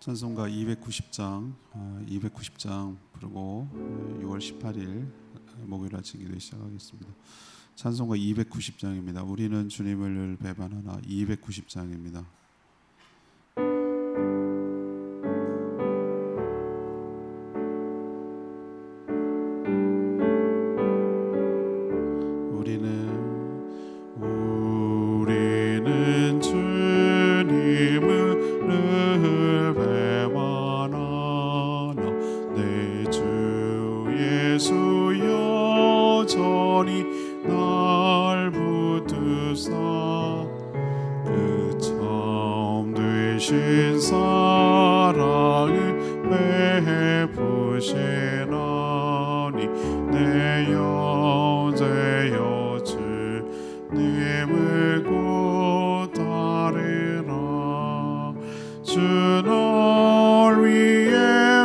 찬송가 290장 부르고 6월 18일 목요일 아침 기도 시작하겠습니다. 찬송가 290장입니다. 우리는 주님을 늘 배반하나 290장입니다. 우리는 주님을 늘 배반하나 내 주 예수 여전히 날 붙드사 그 참 되신 사랑을 베푸시나니 내 영제여 주님을 곧 따르라. 주 널 위해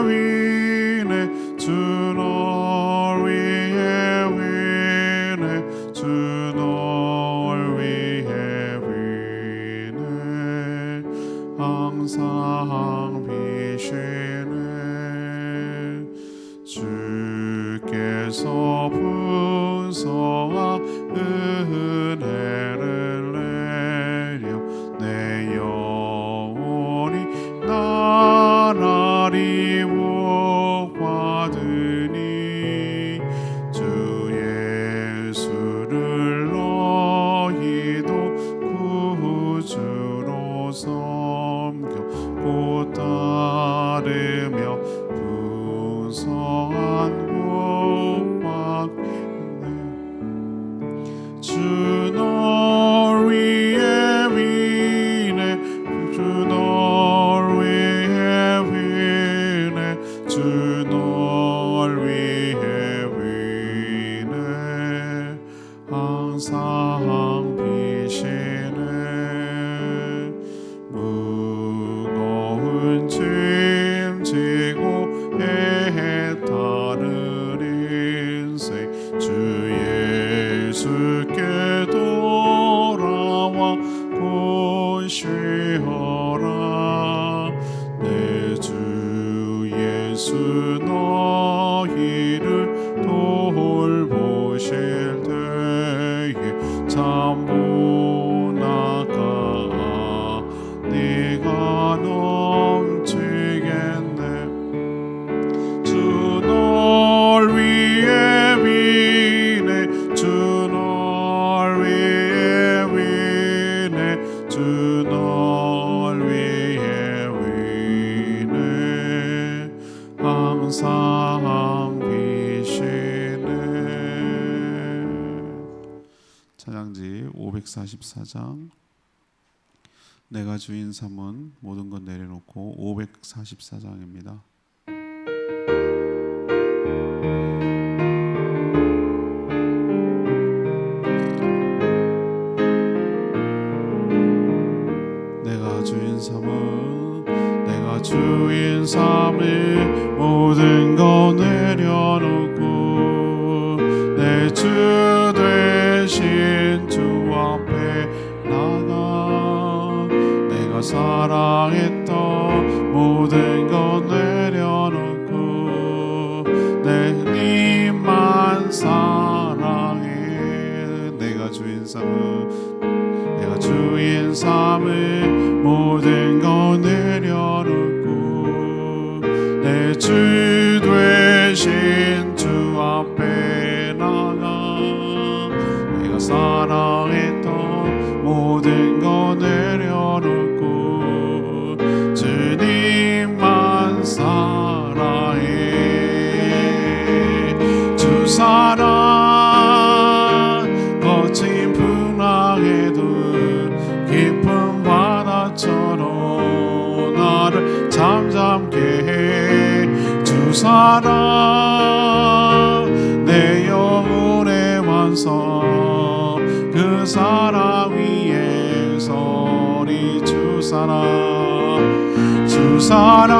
위네 주 널 위해 위네 주 널 위해 위네 항상 비시네 주께서 분성한 은혜를 내려 내 영혼이 나날이 복받으니 주 예수를 너희도 구주로 섬겨 곧 따르며 분성한 주 널 위해 위네 주 널 위해 위네 주 널 위해 위네 항상 비시네 무거운 짐 지고 애타는 인생 주 예수께 돌아와 곧 쉬어라. 내 주 예수 너희를 돌보실 때에 잠못 나가 네가 넘치겠네. 주 널 위해 위네 주 널 위해 위네 주 널 위해 위네 항상 비시네. 찬양지 544장 내가 주인 삼은 모든 것 내려놓고 544장입니다. 내가 주인 삼을 모든 것 내려놓고 내 주 되신 주 앞에 나가 내가 사랑했던 모든 것 내려놓고 내 님만 사랑해. 내가 주인 삼을 모든 것 내려놓고 내 주 되신 주 앞에 나가 내가 사랑했던 모든 것 내려놓고 주님만 사랑해. 주 사랑 거친 풍랑에도 깊은 바다처럼 나를 잠잠게 해. 주 사랑 내 영혼의 완성 그 사랑 위에 서리. 주 사랑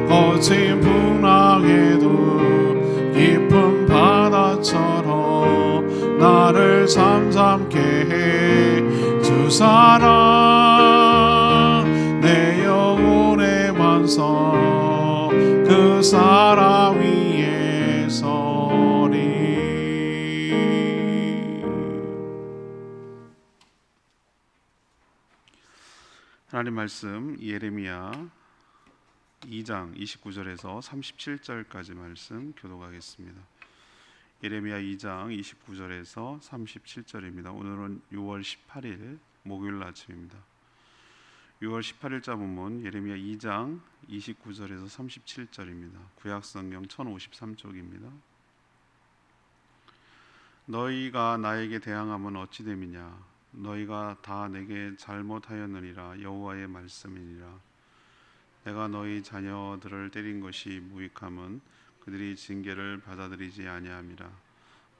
거친 풍랑에도 깊은 바다처럼 나를 잠잠게 해. 주 사랑 내 영혼의 하나님 말씀 예레미야 2장 29절에서 37절까지 말씀 교독하겠습니다. 예레미야 2장 29절에서 37절입니다. 오늘은 6월 18일 목요일 아침입니다. 6월 18일자 본문 예레미야 2장 29절에서 37절입니다. 구약성경 1053쪽입니다. 너희가 나에게 대항함은 어찌 됨이냐? 너희가 다 내게 잘못하였느니라. 여호와의 말씀이니라. 내가 너희 자녀들을 때린 것이 무익함은 그들이 징계를 받아들이지 아니함이라.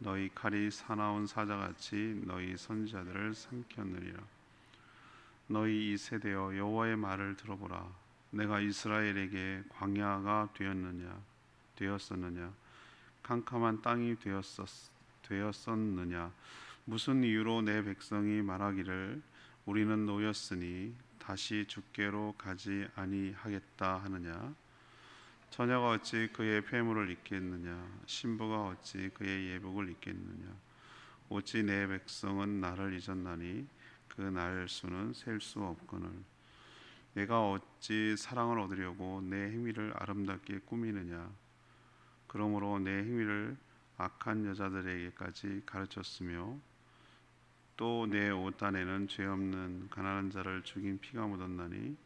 너희 칼이 사나운 사자같이 너희 선지자들을 삼켰느니라. 너희 이 세대여 여호와의 말을 들어보라. 내가 이스라엘에게 광야가 되었었느냐? 캄캄한 땅이 되었었느냐? 무슨 이유로 내 백성이 말하기를 우리는 노였으니 다시 주께로 가지 아니하겠다 하느냐? 처녀가 어찌 그의 폐물을 입겠느냐? 신부가 어찌 그의 예복을 입겠느냐? 어찌 내 백성은 나를 잊었나니 그 날 수는 셀 수 없거늘. 내가 어찌 사랑을 얻으려고 내 행위를 아름답게 꾸미느냐? 그러므로 내 행위를 악한 여자들에게까지 가르쳤으며 또 내 옷단에는 죄 없는 가난한 자를 죽인 피가 묻었나니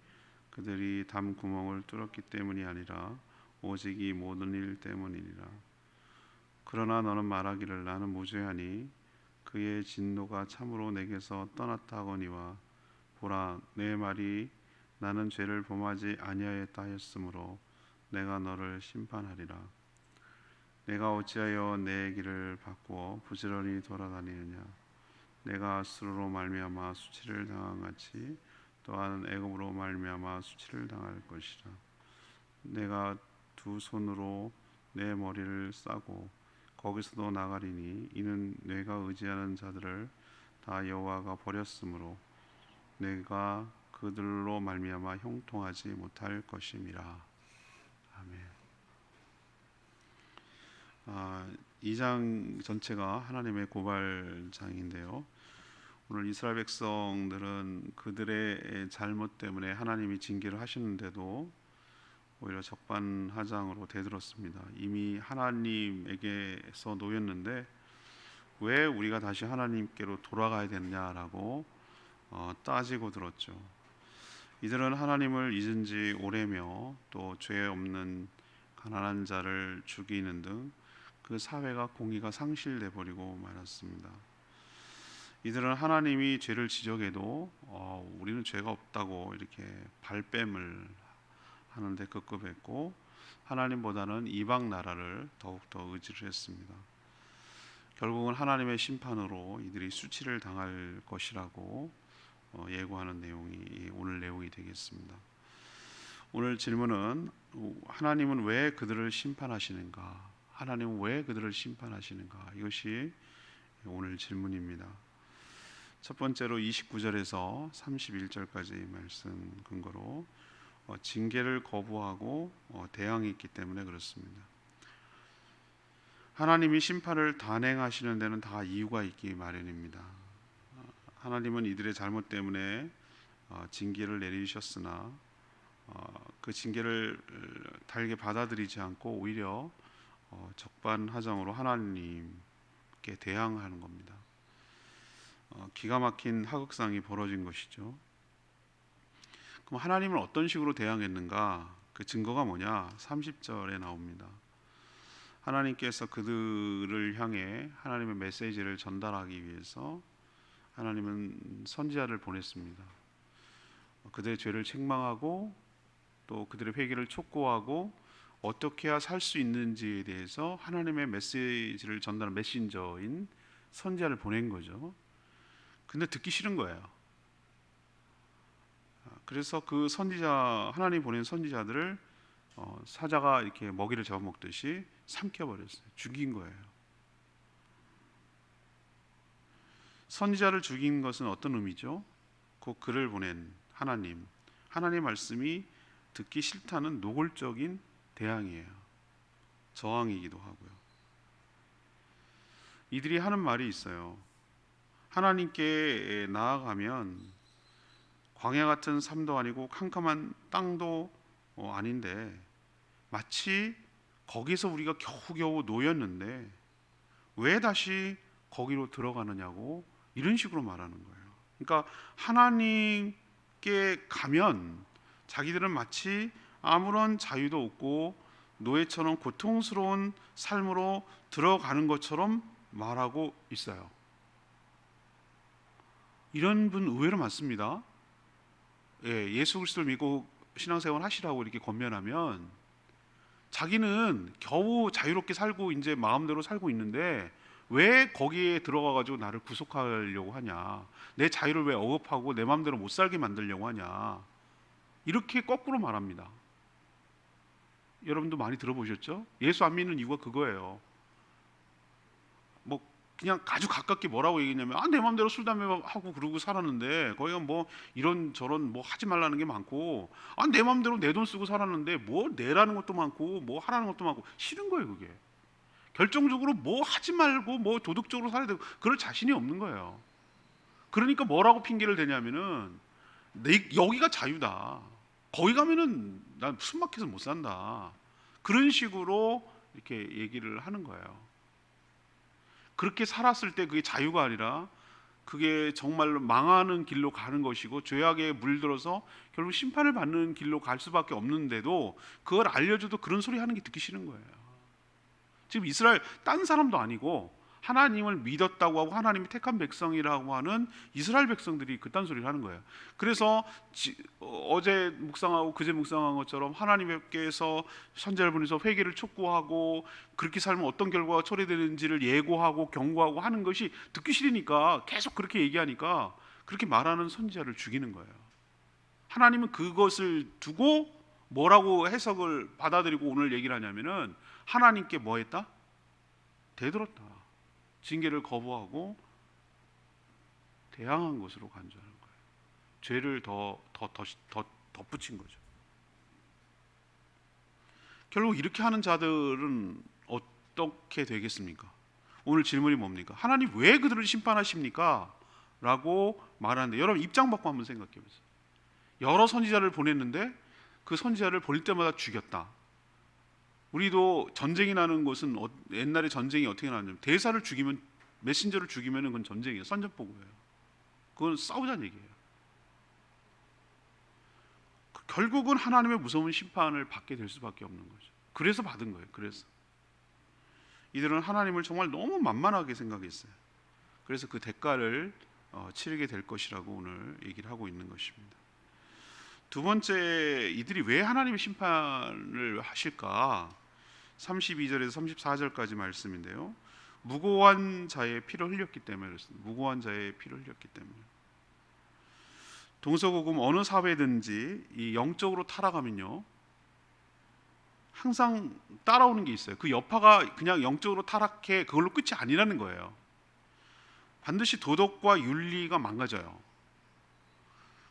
그들이 담 구멍을 뚫었기 때문이 아니라 오직 이 모든 일 때문이니라. 그러나 너는 말하기를 나는 무죄하니 그의 진노가 참으로 내게서 떠났다 하거니와 보라 내 말이 나는 죄를 범하지 아니하였다 하였으므로 내가 너를 심판하리라. 내가 어찌하여 내 길을 바꾸어 부지런히 돌아다니느냐? 내가 수로로 말미암아 수치를 당한 같이 또한 애굽으로 말미암아 수치를 당할 것이라. 내가 두 손으로 내 머리를 싸고 거기서도 나가리니 이는 내가 의지하는 자들을 다 여호와가 버렸으므로 내가 그들로 말미암아 형통하지 못할 것임이라. 아멘. 2장 전체가 하나님의 고발장인데요. 오늘 이스라엘 백성들은 그들의 잘못 때문에 하나님이 징계를 하시는데도 오히려 적반하장으로 대들었습니다. 이미 하나님에게서 놓였는데 왜 우리가 다시 하나님께로 돌아가야 되느냐라고 따지고 들었죠. 이들은 하나님을 잊은 지 오래며 또 죄 없는 가난한 자를 죽이는 등 그 사회가 공의가 상실돼 버리고 말았습니다. 이들은 하나님이 죄를 지적해도 우리는 죄가 없다고 이렇게 발뺌을 하는데 급급했고 하나님보다는 이방 나라를 더욱더 의지를 했습니다. 결국은 하나님의 심판으로 이들이 수치를 당할 것이라고 예고하는 내용이 오늘 내용이 되겠습니다. 오늘 질문은 하나님은 왜 그들을 심판하시는가? 하나님은 왜 그들을 심판하시는가? 이것이 오늘 질문입니다. 첫 번째로 29절에서 31절까지 말씀 근거로 징계를 거부하고 대항했기 때문에 그렇습니다. 하나님이 심판을 단행하시는 데는 다 이유가 있기 마련입니다. 하나님은 이들의 잘못 때문에 징계를 내리셨으나 그 징계를 달게 받아들이지 않고 오히려 적반하장으로 하나님께 대항하는 겁니다. 기가 막힌 하극상이 벌어진 것이죠. 그럼 하나님은 어떤 식으로 대항했는가? 그 증거가 뭐냐? 30절에 나옵니다. 하나님께서 그들을 향해 하나님의 메시지를 전달하기 위해서 하나님은 선지자를 보냈습니다. 그들의 죄를 책망하고 또 그들의 회개를 촉구하고 어떻게 해야 살 수 있는지에 대해서 하나님의 메시지를 전달하는 메신저인 선지자를 보낸 거죠. 근데 듣기 싫은 거예요. 그래서 그 선지자, 하나님 보낸 선지자들을 사자가 이렇게 먹이를 잡아먹듯이 삼켜버렸어요. 죽인 거예요. 선지자를 죽인 것은 어떤 의미죠? 그 글을 보낸 하나님 말씀이 듣기 싫다는 노골적인 대항이에요. 저항이기도 하고요. 이들이 하는 말이 있어요. 하나님께 나아가면 광야 같은 삶도 아니고 캄캄한 땅도 아닌데 마치 거기서 우리가 겨우겨우 놓였는데 왜 다시 거기로 들어가느냐고 이런 식으로 말하는 거예요. 그러니까 하나님께 가면 자기들은 마치 아무런 자유도 없고 노예처럼 고통스러운 삶으로 들어가는 것처럼 말하고 있어요. 이런 분 의외로 많습니다. 예수 그리스도를 믿고 신앙생활 하시라고 이렇게 권면하면 자기는 겨우 자유롭게 살고 이제 마음대로 살고 있는데 왜 거기에 들어가 가지고 나를 구속하려고 하냐, 내 자유를 왜 억압하고 내 마음대로 못 살게 만들려고 하냐, 이렇게 거꾸로 말합니다. 여러분도 많이 들어보셨죠? 예수 안 믿는 이유가 그거예요. 뭐 그냥 아주 가깝게 뭐라고 얘기했냐면 내 마음대로 술 담배 하고 그러고 살았는데 거기가 뭐 이런 저런 뭐 하지 말라는 게 많고 내 마음대로 내 돈 쓰고 살았는데 뭐 내라는 것도 많고 뭐 하라는 것도 많고 싫은 거예요. 그게 결정적으로 뭐 하지 말고 뭐 도덕적으로 살아야 되고 그럴 자신이 없는 거예요. 그러니까 뭐라고 핑계를 대냐면은 여기가 자유다, 거기 가면은 난 숨 막혀서 못 산다, 그런 식으로 이렇게 얘기를 하는 거예요. 그렇게 살았을 때 그게 자유가 아니라 그게 정말로 망하는 길로 가는 것이고 죄악에 물들어서 결국 심판을 받는 길로 갈 수밖에 없는데도 그걸 알려줘도 그런 소리 하는 게 듣기 싫은 거예요. 지금 이스라엘 딴 사람도 아니고 하나님을 믿었다고 하고 하나님이 택한 백성이라고 하는 이스라엘 백성들이 그딴 소리를 하는 거예요. 그래서 어제 묵상하고 그제 묵상한 것처럼 하나님께서 선지자를 보내서 회개를 촉구하고 그렇게 살면 어떤 결과가 초래되는지를 예고하고 경고하고 하는 것이 듣기 싫으니까 계속 그렇게 얘기하니까 그렇게 말하는 선지자를 죽이는 거예요. 하나님은 그것을 두고 뭐라고 해석을 받아들이고 오늘 얘기를 하냐면은 하나님께 뭐 했다? 대들었다. 징계를 거부하고 대항한 것으로 간주하는 거예요. 죄를 더 덧붙인 거죠. 결국 이렇게 하는 자들은 어떻게 되겠습니까? 오늘 질문이 뭡니까? 하나님 왜 그들을 심판하십니까? 라고 말하는데 여러분 입장 바꿔 한번 생각해 보세요. 여러 선지자를 보냈는데 그 선지자를 볼 때마다 죽였다. 우리도 전쟁이 나는 곳은 옛날에 전쟁이 어떻게 나냐면 대사를 죽이면, 메신저를 죽이면 그건 전쟁이에요. 선전포고예요. 그건 싸우자는 얘기예요. 결국은 하나님의 무서운 심판을 받게 될 수밖에 없는 거죠. 그래서 받은 거예요. 그래서 이들은 하나님을 정말 너무 만만하게 생각했어요. 그래서 그 대가를 치르게 될 것이라고 오늘 얘기를 하고 있는 것입니다. 두 번째, 이들이 왜 하나님의 심판을 하실까? 32절에서 34절까지 말씀인데요. 무고한 자의 피를 흘렸기 때문에 그렇습니다. 무고한 자의 피를 흘렸기 때문에. 동서고금 어느 사회든지 이 영적으로 타락하면요 항상 따라오는 게 있어요. 그 여파가 그냥 영적으로 타락해 그걸로 끝이 아니라는 거예요. 반드시 도덕과 윤리가 망가져요.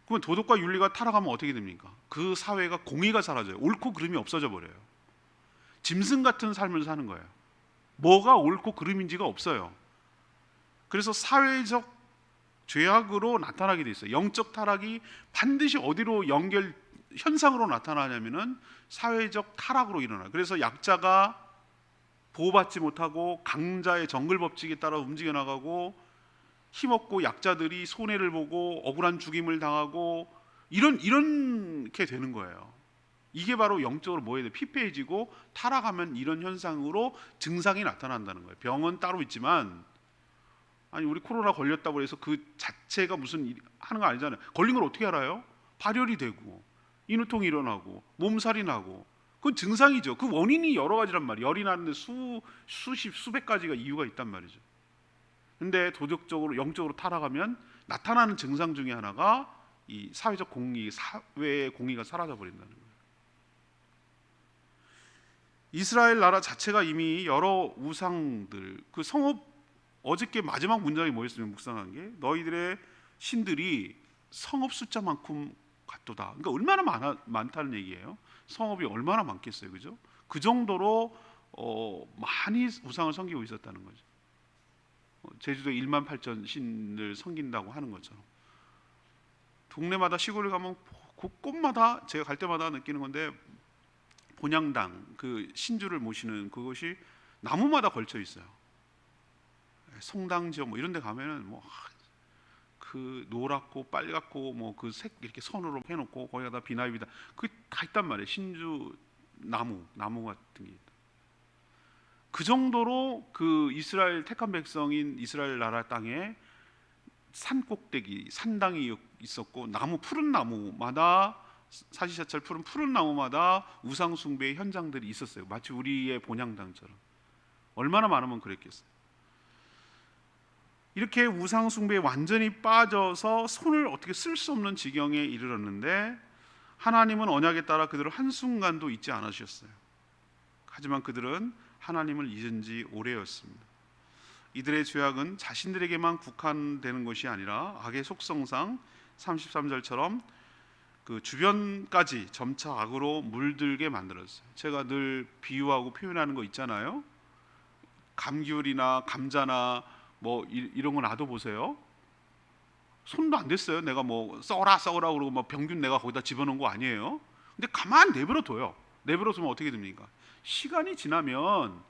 그러면 도덕과 윤리가 타락하면 어떻게 됩니까? 그 사회가 공의가 사라져요. 옳고 그름이 없어져 버려요. 짐승 같은 삶을 사는 거예요. 뭐가 옳고 그름인지가 없어요. 그래서 사회적 죄악으로 나타나게 돼 있어요. 영적 타락이 반드시 어디로 연결 현상으로 나타나냐면은 사회적 타락으로 일어나요. 그래서 약자가 보호받지 못하고 강자의 정글 법칙에 따라 움직여 나가고 힘없고 약자들이 손해를 보고 억울한 죽임을 당하고 이렇게 되는 거예요. 이게 바로 영적으로 뭐예요? 피폐해지고 타락하면 이런 현상으로 증상이 나타난다는 거예요. 병은 따로 있지만 아니 우리 코로나 걸렸다고 해서 그 자체가 무슨 하는 거 아니잖아요. 걸린 걸 어떻게 알아요? 발열이 되고 인후통이 일어나고 몸살이 나고 그건 증상이죠. 그 원인이 여러 가지란 말이에요. 열이 나는데 수백 가지가 이유가 있단 말이죠. 근데 도덕적으로 영적으로 타락하면 나타나는 증상 중에 하나가 이 사회적 공의, 사회의 공의가 사라져 버린다는 거예요. 이스라엘 나라 자체가 이미 여러 우상들, 그 성읍, 어저께 마지막 문장이 뭐였으면 묵상한 게 너희들의 신들이 성읍 숫자만큼 같도다. 그러니까 얼마나 많다는 얘기예요. 성읍이 얼마나 많겠어요, 그죠? 그 정도로 많이 우상을 섬기고 있었다는 거죠. 제주도 1만 8천 신을 섬긴다고 하는 것처럼 동네마다 시골에 가면 곳곳마다 제가 갈 때마다 느끼는 건데, 본향당, 그 신주를 모시는 그것이 나무마다 걸쳐 있어요. 성당지역 뭐 이런 데 가면은 뭐 그 노랗고 빨갛고 뭐 그 색 이렇게 선으로 해놓고 거기다 비나이비다 그 다 있단 말이에요. 신주 나무 같은 게 있다. 그 정도로 그 이스라엘 택한 백성인 이스라엘 나라 땅에 산 꼭대기 산당이 있었고, 나무 푸른 나무마다 사시사철 푸른 나무마다 우상 숭배의 현장들이 있었어요. 마치 우리의 본향당처럼. 얼마나 많으면 그랬겠어요. 이렇게 우상 숭배에 완전히 빠져서 손을 어떻게 쓸 수 없는 지경에 이르렀는데, 하나님은 언약에 따라 그들을 한순간도 잊지 않으셨어요. 하지만 그들은 하나님을 잊은 지 오래였습니다. 이들의 죄악은 자신들에게만 국한되는 것이 아니라 악의 속성상 33절처럼 그 주변까지 점차 악으로 물들게 만들었어요. 제가 늘 비유하고 표현하는 거 있잖아요. 감귤이나 감자나 뭐 이런 거 놔둬 보세요. 손도 안 댔어요. 내가 뭐 썩어라 그러고 뭐 병균 내가 거기다 집어넣은 거 아니에요. 근데 가만 내버려 둬요. 내버려 두면 어떻게 됩니까? 시간이 지나면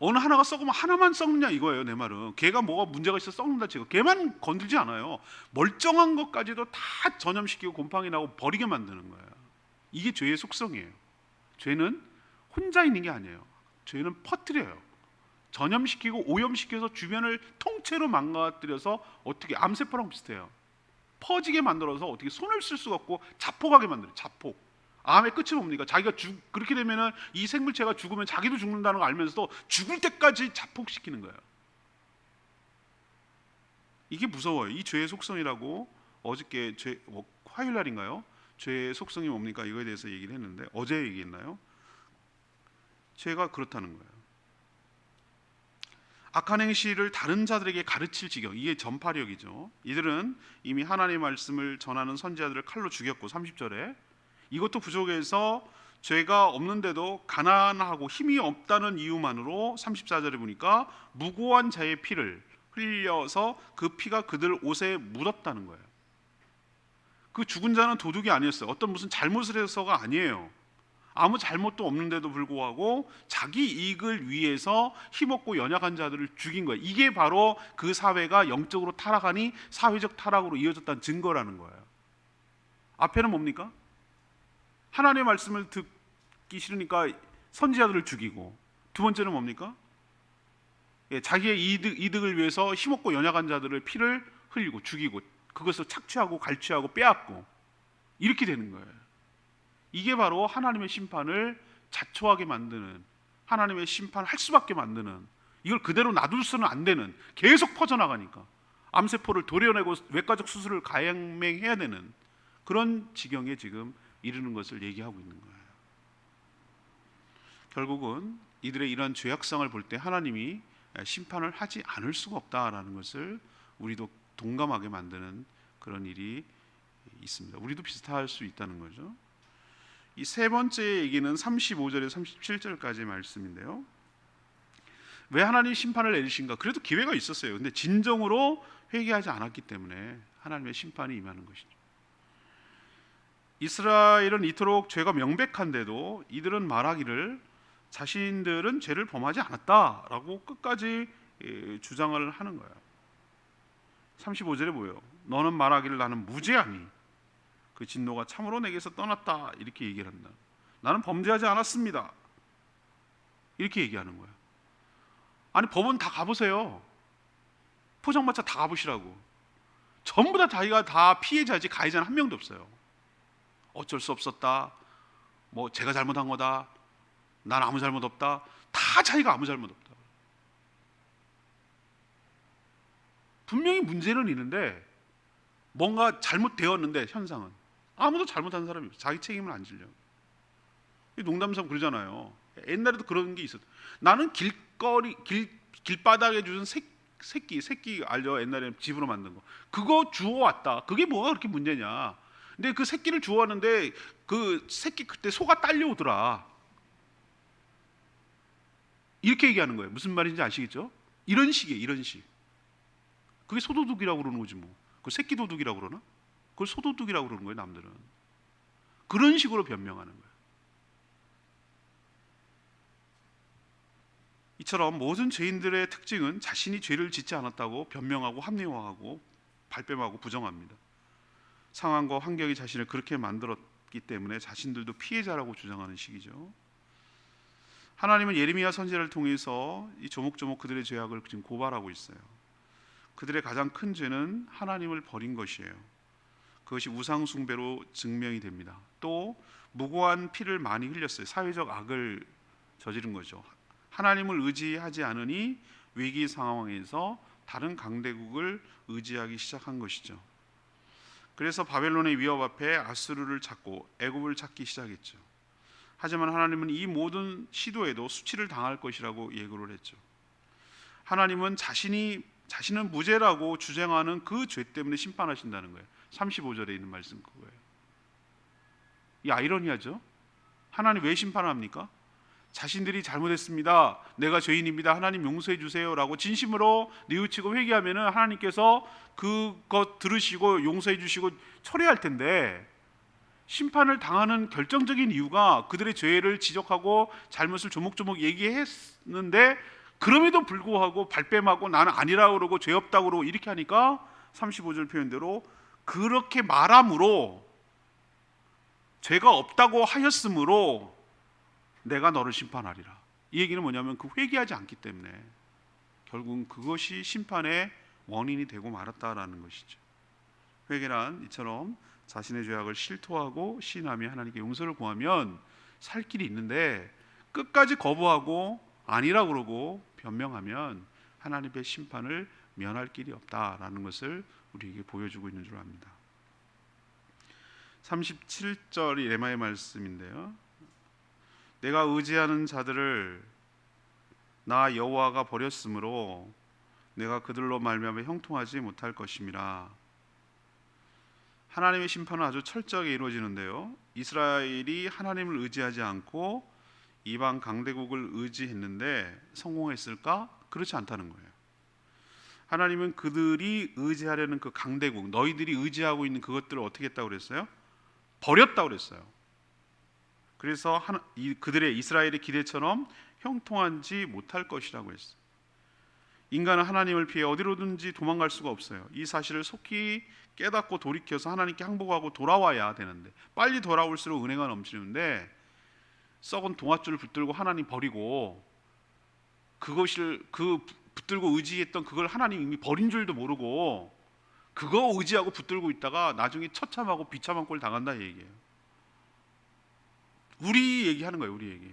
어느 하나가 썩으면 하나만 썩느냐 이거예요. 내 말은 걔가 뭐가 문제가 있어 썩는다 치고 걔만 건들지 않아요. 멀쩡한 것까지도 다 전염시키고 곰팡이 나고 버리게 만드는 거예요. 이게 죄의 속성이에요. 죄는 혼자 있는 게 아니에요. 죄는 퍼뜨려요. 전염시키고 오염시켜서 주변을 통째로 망가뜨려서 어떻게 암세포랑 비슷해요. 퍼지게 만들어서 어떻게 손을 쓸 수가 없고 자폭하게 만들어요. 자폭. 암의 끝이 뭡니까? 자기가 그렇게 되면은 이 생물체가 죽으면 자기도 죽는다는 걸 알면서도 죽을 때까지 자폭시키는 거예요. 이게 무서워요. 이 죄의 속성이라고 어저께 화요일 날인가요? 죄의 속성이 뭡니까? 이거에 대해서 얘기를 했는데, 어제 얘기했나요? 죄가 그렇다는 거예요. 악한 행실을 다른 자들에게 가르칠 지경, 이게 전파력이죠. 이들은 이미 하나님의 말씀을 전하는 선지자들을 칼로 죽였고, 30절에 이것도 부족해서 죄가 없는데도 가난하고 힘이 없다는 이유만으로 34절에 보니까 무고한 자의 피를 흘려서 그 피가 그들 옷에 묻었다는 거예요. 그 죽은 자는 도둑이 아니었어요. 어떤 무슨 잘못을 해서가 아니에요. 아무 잘못도 없는데도 불구하고 자기 이익을 위해서 힘없고 연약한 자들을 죽인 거예요. 이게 바로 그 사회가 영적으로 타락하니 사회적 타락으로 이어졌다는 증거라는 거예요. 앞에는 뭡니까? 하나님의 말씀을 듣기 싫으니까 선지자들을 죽이고, 두 번째는 뭡니까? 자기의 이득을 위해서 힘없고 연약한 자들의 피를 흘리고 죽이고 그것을 착취하고 갈취하고 빼앗고 이렇게 되는 거예요. 이게 바로 하나님의 심판을 자초하게 만드는, 하나님의 심판할 수밖에 만드는, 이걸 그대로 놔둘 수는 안 되는, 계속 퍼져나가니까 암세포를 도려내고 외과적 수술을 감행해야 되는 그런 지경에 지금 이르는 것을 얘기하고 있는 거예요. 결국은 이들의 이런 죄악성을 볼 때 하나님이 심판을 하지 않을 수가 없다라는 것을 우리도 동감하게 만드는 그런 일이 있습니다. 우리도 비슷할 수 있다는 거죠. 이 세 번째 얘기는 35절에서 37절까지의 말씀인데요. 왜 하나님이 심판을 내리신가? 그래도 기회가 있었어요. 근데 진정으로 회개하지 않았기 때문에 하나님의 심판이 임하는 것이죠. 이스라엘은 이토록 죄가 명백한데도 이들은 말하기를 자신들은 죄를 범하지 않았다라고 끝까지 주장을 하는 거예요. 35절에 뭐예요? 너는 말하기를 나는 무죄하니 그 진노가 참으로 내게서 떠났다, 이렇게 얘기를 한다. 나는 범죄하지 않았습니다, 이렇게 얘기하는 거예요. 아니, 법원 다 가보세요. 포장마차 다 가보시라고. 전부 다 자기가 다 피해자지 가해자는 한 명도 없어요. 어쩔 수 없었다, 뭐 제가 잘못한 거다, 난 아무 잘못 없다, 다 자기가 아무 잘못 없다. 분명히 문제는 있는데 뭔가 잘못되었는데 현상은 아무도 잘못한 사람이 없어요. 자기 책임을 안 지려. 농담삼 그러잖아요. 옛날에도 그런 게 있었어. 나는 길바닥에 주는 새끼 알죠? 옛날에 집으로 만든 거 그거 주워왔다. 그게 뭐가 그렇게 문제냐. 근데 그 새끼를 주워왔는데 그 새끼 그때 소가 딸려오더라, 이렇게 얘기하는 거예요. 무슨 말인지 아시겠죠? 이런 식이에요. 이런 식. 그게 소도둑이라고 그러는 거지 뭐. 그 새끼 도둑이라고 그러나? 그걸 소도둑이라고 그러는 거예요, 남들은. 그런 식으로 변명하는 거예요. 이처럼 모든 죄인들의 특징은 자신이 죄를 짓지 않았다고 변명하고 합리화하고 발뺌하고 부정합니다. 상황과 환경이 자신을 그렇게 만들었기 때문에 자신들도 피해자라고 주장하는 식이죠. 하나님은 예레미야 선지자를 통해서 이 조목조목 그들의 죄악을 지금 고발하고 있어요. 그들의 가장 큰 죄는 하나님을 버린 것이에요. 그것이 우상 숭배로 증명이 됩니다. 또 무고한 피를 많이 흘렸어요. 사회적 악을 저지른 거죠. 하나님을 의지하지 않으니 위기 상황에서 다른 강대국을 의지하기 시작한 것이죠. 그래서 바벨론의 위협 앞에 아수르를 찾고 애굽을 찾기 시작했죠. 하지만 하나님은 이 모든 시도에도 수치를 당할 것이라고 예고를 했죠. 하나님은 자신은 무죄라고 주장하는 그 죄 때문에 심판하신다는 거예요. 35절에 있는 말씀 그거예요. 이 아이러니하죠. 하나님 왜 심판합니까? 자신들이 잘못했습니다, 내가 죄인입니다, 하나님 용서해 주세요라고 진심으로 뉘우치고 회개하면은 하나님께서 그것 들으시고 용서해 주시고 처리할 텐데, 심판을 당하는 결정적인 이유가 그들의 죄를 지적하고 잘못을 조목조목 얘기했는데 그럼에도 불구하고 발뺌하고 나는 아니라고 그러고 죄 없다고 그러고 이렇게 하니까 35절 표현대로 그렇게 말함으로 죄가 없다고 하였으므로 내가 너를 심판하리라. 이 얘기는 뭐냐면 그 회개하지 않기 때문에 결국은 그것이 심판의 원인이 되고 말았다라는 것이죠. 회개란 이처럼 자신의 죄악을 실토하고 시인하며 하나님께 용서를 구하면 살 길이 있는데 끝까지 거부하고 아니라 그러고 변명하면 하나님의 심판을 면할 길이 없다라는 것을 우리에게 보여주고 있는 줄 압니다. 37절이 레마의 말씀인데요. 내가 의지하는 자들을 나 여호와가 버렸으므로 내가 그들로 말미암아 형통하지 못할 것임이라. 하나님의 심판은 아주 철저하게 이루어지는데요. 이스라엘이 하나님을 의지하지 않고 이방 강대국을 의지했는데 성공했을까? 그렇지 않다는 거예요. 하나님은 그들이 의지하려는 그 강대국, 너희들이 의지하고 있는 그것들을 어떻게 했다고 그랬어요? 버렸다고 그랬어요. 그래서 그들의 이스라엘의 기대처럼 형통하지 못할 것이라고 했어요. 인간은 하나님을 피해 어디로든지 도망갈 수가 없어요. 이 사실을 속히 깨닫고 돌이켜서 하나님께 항복하고 돌아와야 되는데, 빨리 돌아올수록 은혜가 넘치는데 썩은 동아줄을 붙들고 하나님 버리고 그것을 붙들고 의지했던 그걸 하나님 이미 버린 줄도 모르고 그거 의지하고 붙들고 있다가 나중에 처참하고 비참한 꼴 당한다 얘기예요. 우리 얘기하는 거예요. 우리 얘기.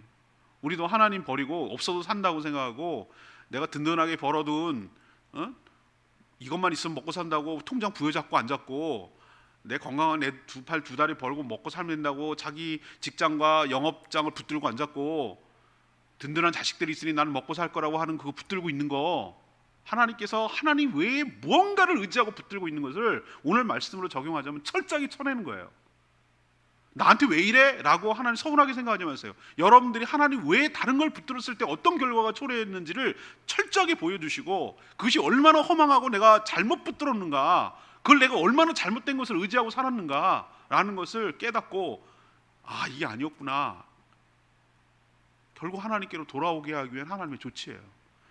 우리도 하나님 버리고 없어도 산다고 생각하고 내가 든든하게 벌어둔 이것만 있으면 먹고 산다고 통장 부여잡고 앉았고 내 건강한 내 두 팔 두 다리 벌고 먹고 살면 된다고 자기 직장과 영업장을 붙들고 앉았고 든든한 자식들이 있으니 나는 먹고 살 거라고 하는 그거 붙들고 있는 거, 하나님께서 하나님 외에 무언가를 의지하고 붙들고 있는 것을 오늘 말씀으로 적용하자면 철저하게 쳐내는 거예요. 나한테 왜 이래? 라고 하나님 서운하게 생각하지 마세요. 여러분들이 하나님 외에 다른 걸 붙들었을 때 어떤 결과가 초래했는지를 철저하게 보여주시고 그것이 얼마나 허망하고 내가 잘못 붙들었는가, 그걸 내가 얼마나 잘못된 것을 의지하고 살았는가 라는 것을 깨닫고 아 이게 아니었구나, 결국 하나님께로 돌아오게 하기 위한 하나님의 조치예요.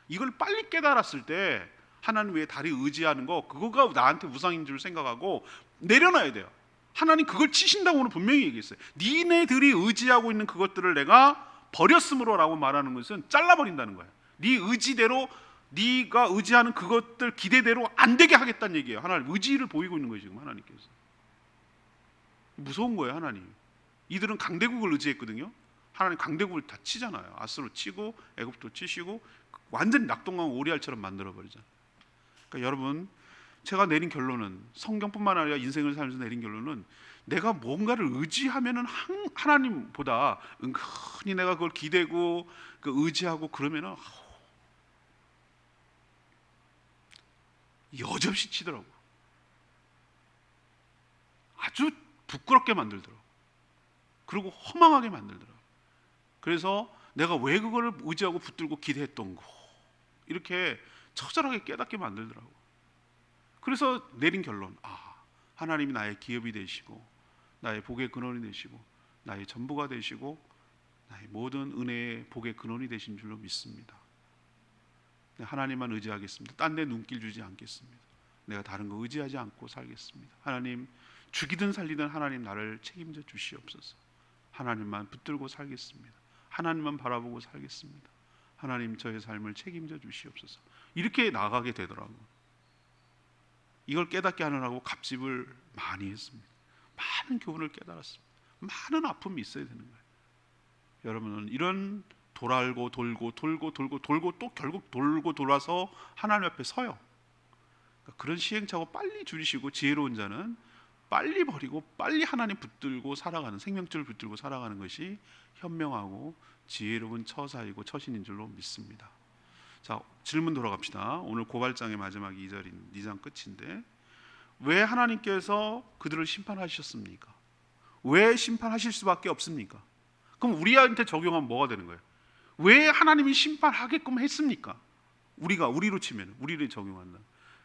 이걸 빨리 깨달았을 때 하나님 외에 다리 의지하는 거 그거가 나한테 우상인 줄 생각하고 내려놔야 돼요. 하나님 그걸 치신다고는 분명히 얘기했어요. 니네들이 의지하고 있는 그것들을 내가 버렸으므로 라고 말하는 것은 잘라버린다는 거예요. 네 의지대로 네가 의지하는 그것들 기대대로 안 되게 하겠다는 얘기예요. 하나님 의지를 보이고 있는 거예요 지금 하나님께서. 무서운 거예요 하나님. 이들은 강대국을 의지했거든요. 하나님 강대국을 다 치잖아요. 아스로 치고 애굽도 치시고 완전히 낙동강 오리알처럼 만들어버리잖아요. 그러니까 여러분, 제가 내린 결론은, 성경뿐만 아니라 인생을 살면서 내린 결론은, 내가 뭔가를 의지하면은 하나님보다 은근히 내가 그걸 기대고 그 의지하고 그러면은 여접시 치더라고. 아주 부끄럽게 만들더라고. 그리고 허망하게 만들더라고. 그래서 내가 왜 그거를 의지하고 붙들고 기대했던 거, 이렇게 처절하게 깨닫게 만들더라고. 그래서 내린 결론, 하나님이 나의 기업이 되시고 나의 복의 근원이 되시고 나의 전부가 되시고 나의 모든 은혜의 복의 근원이 되신 줄로 믿습니다. 하나님만 의지하겠습니다. 딴 데 눈길 주지 않겠습니다. 내가 다른 거 의지하지 않고 살겠습니다. 하나님, 죽이든 살리든 하나님 나를 책임져 주시옵소서. 하나님만 붙들고 살겠습니다. 하나님만 바라보고 살겠습니다. 하나님, 저의 삶을 책임져 주시옵소서. 이렇게 나가게 되더라고요. 이걸 깨닫게 하느라고 갑집을 많이 했습니다. 많은 교훈을 깨달았습니다. 많은 아픔이 있어야 되는 거예요. 여러분은 이런 돌고 돌고 또 결국 돌고 돌아서 하나님 앞에 서요. 그러니까 그런 시행착오 빨리 줄이시고, 지혜로운 자는 빨리 버리고 빨리 하나님 붙들고 살아가는, 생명줄을 붙들고 살아가는 것이 현명하고 지혜로운 처사이고 처신인 줄로 믿습니다. 자, 질문 돌아갑시다. 오늘 고발장의 마지막 2절인 2장 끝인데, 왜 하나님께서 그들을 심판하셨습니까? 왜 심판하실 수밖에 없습니까? 그럼 우리한테 적용하면 뭐가 되는 거예요? 왜 하나님이 심판하게끔 했습니까? 우리로 치면, 우리를 적용한다.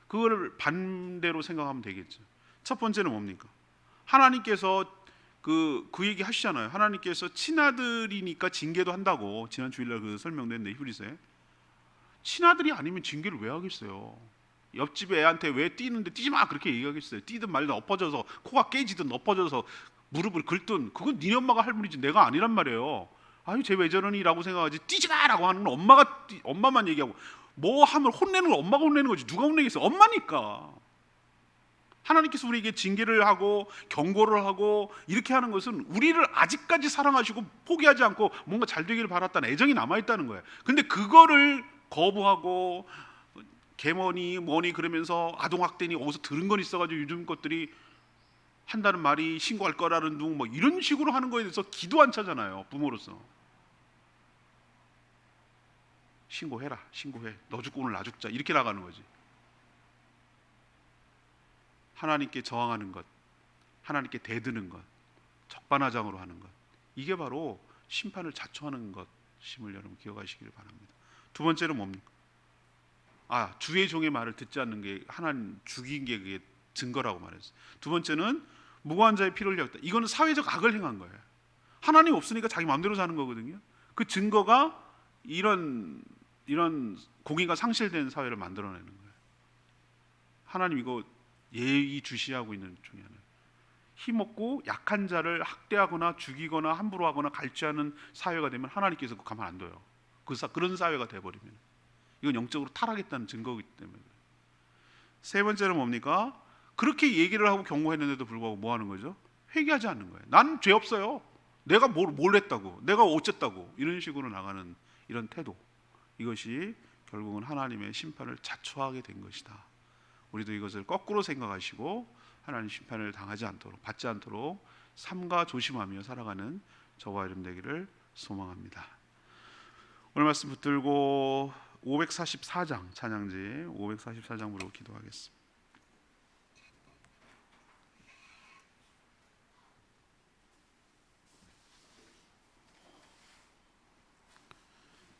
그거를 반대로 생각하면 되겠죠. 첫 번째는 뭡니까? 하나님께서 그 얘기 하시잖아요. 하나님께서 친아들이니까 징계도 한다고 지난 주일날 그 설명도 했는데, 히브리서에 친아들이 아니면 징계를 왜 하겠어요? 옆집 애한테 왜 뛰는데 뛰지 마 그렇게 얘기하겠어요? 뛰든 말든 엎어져서 코가 깨지든 엎어져서 무릎을 긁든 그건 니네 엄마가 할 일이지 내가 아니란 말이에요. 아유, 쟤 왜 저러니? 라고 생각하지, 뛰지 마라고 하는 건 엄마만 얘기하고, 뭐 하면 혼내는 건 엄마가 혼내는 거지 누가 혼내겠어? 엄마니까. 하나님께서 우리에게 징계를 하고 경고를 하고 이렇게 하는 것은 우리를 아직까지 사랑하시고 포기하지 않고 뭔가 잘 되기를 바랐다는 애정이 남아있다는 거예요. 근데 그거를 거부하고 개머니 뭐니 그러면서 아동학대니 어디서 들은 건 있어가지고 요즘 것들이 한다는 말이 신고할 거라는 둥 뭐 이런 식으로 하는 거에 대해서 기도 안 차잖아요. 부모로서 신고해라, 신고해, 너 죽고 오늘 나 죽자 이렇게 나가는 거지. 하나님께 저항하는 것, 하나님께 대드는 것, 적반하장으로 하는 것, 이게 바로 심판을 자초하는 것임을 여러분 기억하시기를 바랍니다. 두 번째는 뭡니까? 주의 종의 말을 듣지 않는 게 하나님 죽인 게 그게 증거라고 말했어요. 두 번째는 무고한 자의 피를 흘렸다. 이거는 사회적 악을 행한 거예요. 하나님 없으니까 자기 마음대로 사는 거거든요. 그 증거가 이런 공의가 상실된 사회를 만들어내는 거예요. 하나님 이거 예의주시하고 있는 중에 하나예요. 힘없고 약한 자를 학대하거나 죽이거나 함부로 하거나 갈취하는 사회가 되면 하나님께서 그거 가만 안 둬요. 그런 사회가 돼버리면 이건 영적으로 타락했다는 증거이기 때문에. 세 번째는 뭡니까? 그렇게 얘기를 하고 경고했는데도 불구하고 뭐 하는 거죠? 회개하지 않는 거예요. 난 죄 없어요. 내가 뭘 했다고, 내가 어쨌다고, 이런 식으로 나가는 이런 태도, 이것이 결국은 하나님의 심판을 자초하게 된 것이다. 우리도 이것을 거꾸로 생각하시고 하나님 심판을 당하지 않도록, 받지 않도록 삼가 조심하며 살아가는 저와 여러분 되기를 소망합니다. 오늘 말씀 붙들고 544장 찬양지 544장으로 기도하겠습니다.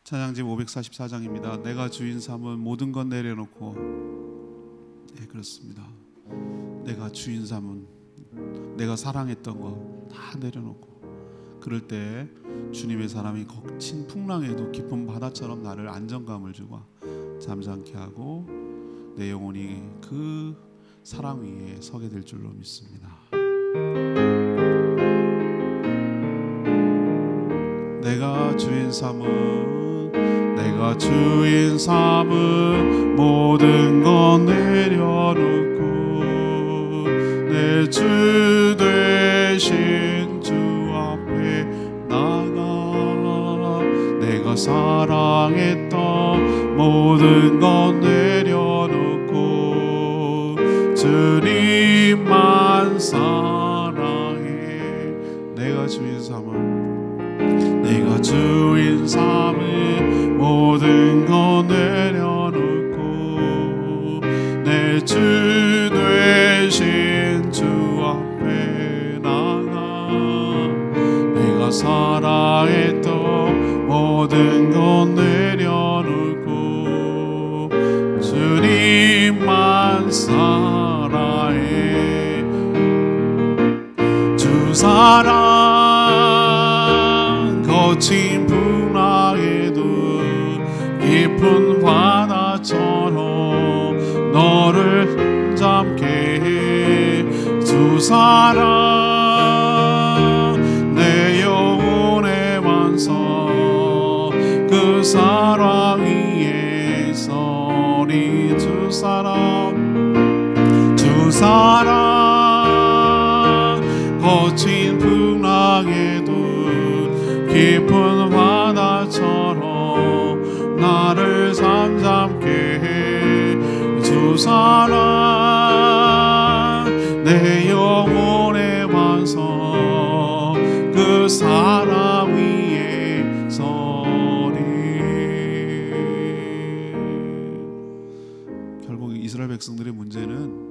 찬양지 544장입니다. 내가 주인 삼은 모든 것 내려놓고, 네, 그렇습니다. 내가 주인 삼은, 내가 사랑했던 것 다 내려놓고, 그럴 때 주님의 사람이 거친 풍랑에도 깊은 바다처럼 나를 안정감을 주고 잠잠케 하고 내 영혼이 그 사랑 위에 서게 될 줄로 믿습니다. 내가 주인 삼은 모든 것 내려놓고 내 주 되신 주 앞에 나가 내가 사랑했던 모든 것 내려놓고 주님만 사랑해. 내가 주인 삼은 모든 것 내려놓고 내 주 되신 주 앞에 나가 내가 사랑했던 모든 것 내려놓고 주님만 사랑해. 두 사랑 거친 풍랑에도 깊은 바다처럼 너를 잠게 해. 두 사랑 내 영혼의 완성 그 사랑 위에 서리. 두 사랑 거친 풍랑에도 깊은 바다처럼 나를 잠잠게 해. 두 사랑 내 영혼의 완성 그 사랑 위에 서리. 결국 이스라엘 백성들의 문제는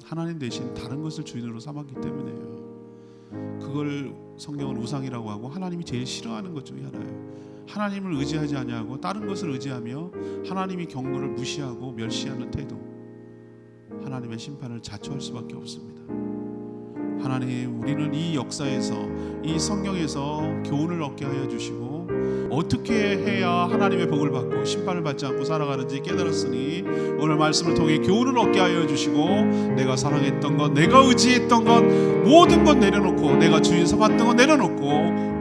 하나님 대신 다른 것을 주인으로 삼았기 때문에요. 그걸 성경은 우상이라고 하고 하나님이 제일 싫어하는 것 중에 하나예요. 하나님을 의지하지 아니하고 다른 것을 의지하며 하나님이 경고를 무시하고 멸시하는 태도, 하나님의 심판을 자초할 수밖에 없습니다. 하나님, 우리는 이 역사에서, 이 성경에서 교훈을 얻게 하여 주시고 어떻게 해야 하나님의 복을 받고 심판을 받지 않고 살아가는지 깨달았으니 오늘 말씀을 통해 교훈을 얻게 하여 주시고 내가 사랑했던 것, 내가 의지했던 것 모든 것 내려놓고 내가 주인 삼았던 것 내려놓고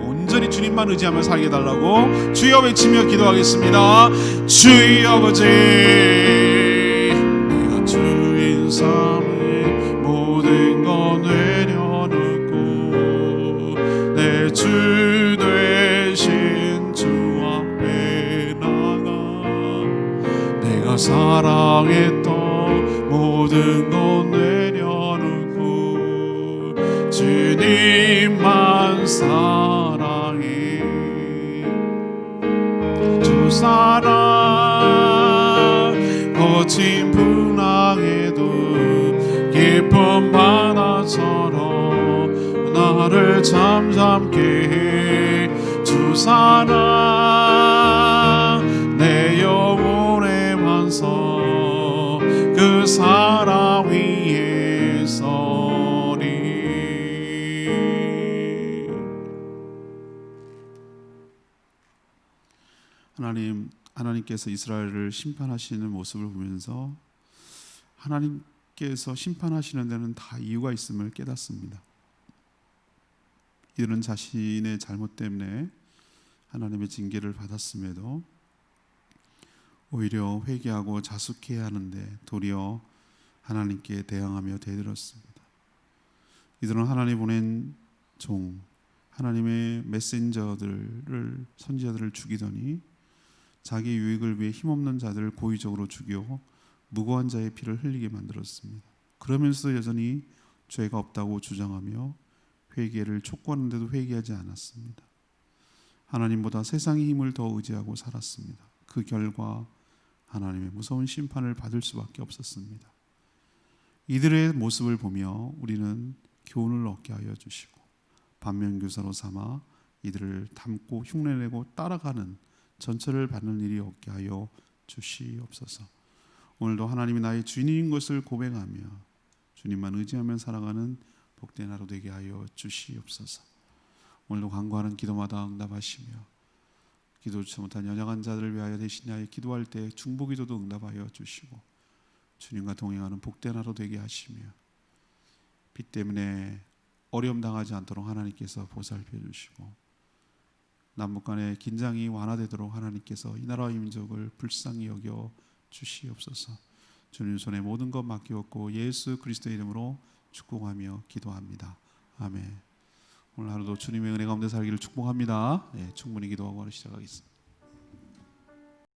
온전히 주님만 의지하며 살게 달라고 주여 외치며 기도하겠습니다. 주의 아버지, 내가 주인 삼을 모든 것 내려놓고 내 주 되신 주 앞에 나가 내가 사랑했던 모든 것 내려놓고 주님만 사랑해. 주 사랑 거친 풍랑에도 깊은 바다처럼 나를 잠잠게 해. 주 사랑 내 영혼의 완성 그 사랑 위에 서리. 하나님께서 이스라엘을 심판하시는 모습을 보면서 하나님께서 심판하시는 데는 다 이유가 있음을 깨닫습니다. 이들은 자신의 잘못 때문에 하나님의 징계를 받았음에도 오히려 회개하고 자숙해야 하는데 도리어 하나님께 대항하며 대들었습니다. 이들은 하나님 보낸 종, 하나님의 메신저들을, 선지자들을 죽이더니 자기 유익을 위해 힘없는 자들을 고의적으로 죽여 무고한 자의 피를 흘리게 만들었습니다. 그러면서도 여전히 죄가 없다고 주장하며 회개를 촉구하는데도 회개하지 않았습니다. 하나님보다 세상의 힘을 더 의지하고 살았습니다. 그 결과 하나님의 무서운 심판을 받을 수밖에 없었습니다. 이들의 모습을 보며 우리는 교훈을 얻게 하여 주시고 반면교사로 삼아 이들을 닮고 흉내내고 따라가는 전처를 받는 일이 없게 하여 주시옵소서. 오늘도 하나님이 나의 주인인 것을 고백하며 주님만 의지하며 살아가는 복된 하루 되게 하여 주시옵소서. 오늘도 간구하는 기도마다 응답하시며 기도치 못한 연약한 자들을 위하여 대신하여 기도할 때 중보기도도 응답하여 주시고 주님과 동행하는 복된 하루 되게 하시며 빛 때문에 어려움 당하지 않도록 하나님께서 보살펴 주시고 남북 간의 긴장이 완화되도록 하나님께서 이 나라와 이 민족을 불쌍히 여겨 주시옵소서. 주님 손에 모든 것 맡기었고 예수 그리스도의 이름으로 축복하며 기도합니다. 아멘. 오늘 하루도 주님의 은혜 가운데 살기를 축복합니다. 충분히 기도하고 하루 시작하겠습니다.